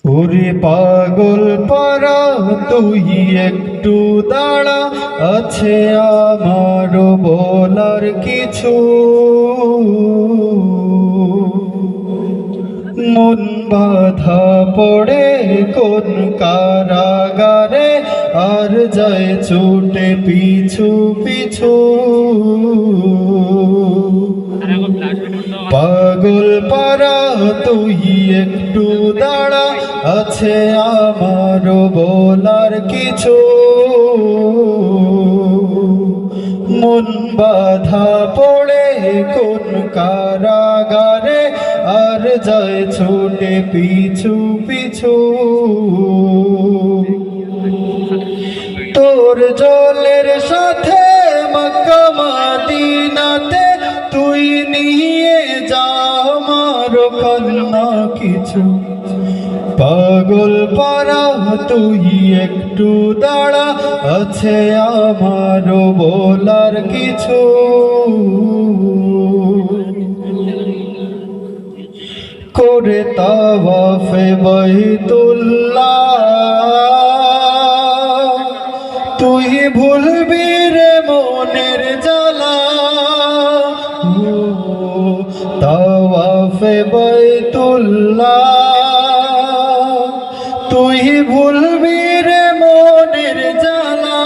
ওরে পাগল পারা তুই একটু দাঁড়া, আছে আমার বলার কিছু। মন বাধা পড়ে কোন কারাগারে, আর যায় ছুটে পিছু পিছু। পাগল পারা তুই একটু দাঁড়া, আছে আমার বলার কিছু। মন বাধা পড়ে কোন কারাগারে, আর যায় ছুটে পিছু পিছু। তোর জলের সাথে মক্কা মদিনাতে তুই নিয়ে যা আমার কান্না কিছু। পাগল পারা তুই একটু দাঁড়া, আছে আমার বলার কিছু। করে তাওয়াফে বাইতুল্লাহ, তুই ভুলবি রে মনের জ্বালা। তাওয়াফে বাইতুল্লাহ, তুই ভুলবি রে মনের জ্বালা।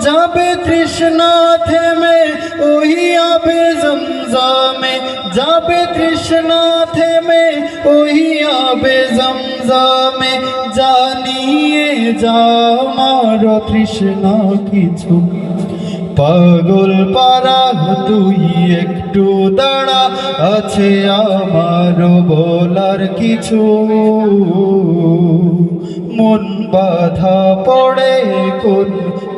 যাবে তৃষ্ণা থেমে ওই আবে জমজমে, যাবে তৃষ্ণা থেমে ওই আবে জমজমে। জানিয়ে যা আমার তৃষ্ণা কিছু। পাগল পারা তুই একটু দাঁড়া, আছে আমার বলার কিছু। মন বাধা পড়ে কোন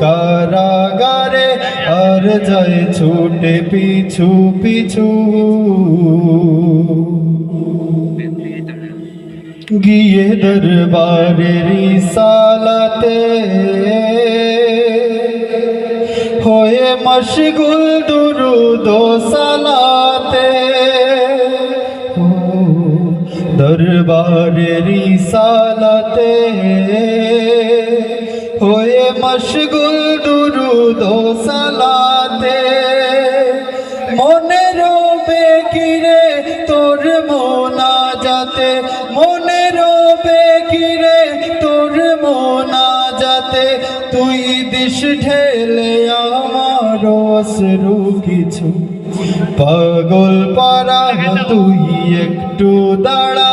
কারাগারে, আর যায় ছুটে পিছু পিছু। গিয়ে দরবারে রিসালাতে হয়ে মশগুল দুরুদ ও সালাতে। দরবারে রিসালাতে হয়ে মশগুল দুরুদ ও সালাতে। মনে রবে কিরে তোর মোনাজাতে, মনে রবে কিরে তোর মোনাজাতে। তুই দিস ঢেলে আমার অশ্রু কিছু। পাগল পারা তুই একটু দাঁড়া,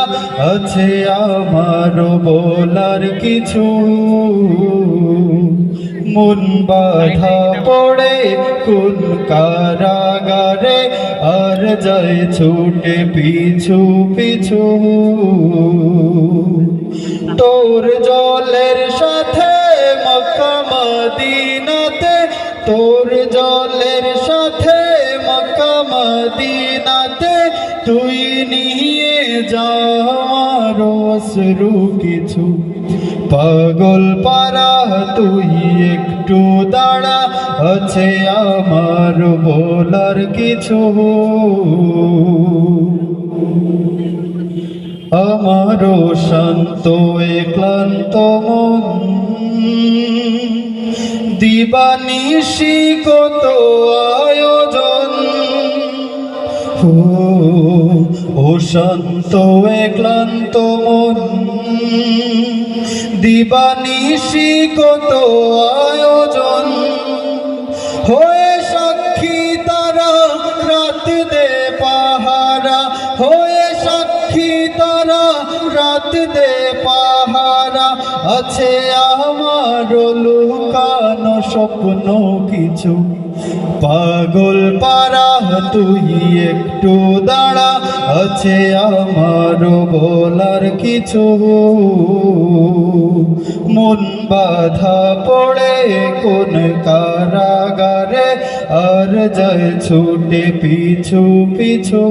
আছে আমার বলার কিছু। মন বাধা পড়ে কোন কারাগারে, আর যায় ছুটে পিছু পিছু। তোর জলের সাথে মক্কা মদিনাতে, তোর জলের সাথে মক্কা মদিনাতে তুই নিয়ে যা আমার অশ্রু কিছু। পাগল পারা তুই একটু দাঁড়া, আছে আমার বলার কিছু। আমারও শান্ত ক্লান্ত মন, দিবানিশি কত আয়োজন। ও শান্ত ক্লান্ত মন, দিবানিশি কত আয়োজন। হয়ে সাক্ষী তারা রাত দে পাহারা, হয়ে সাক্ষী তারা রাত দে পাহারা। আছে আমার লুকানো স্বপ্ন কিছু। পাগল পারা তুই একটু দাঁড়া, আছে আমার বলার কিছু। মন বাধা পড়ে কোন কারাগারে, আর যায় ছুটে পিছু পিছু।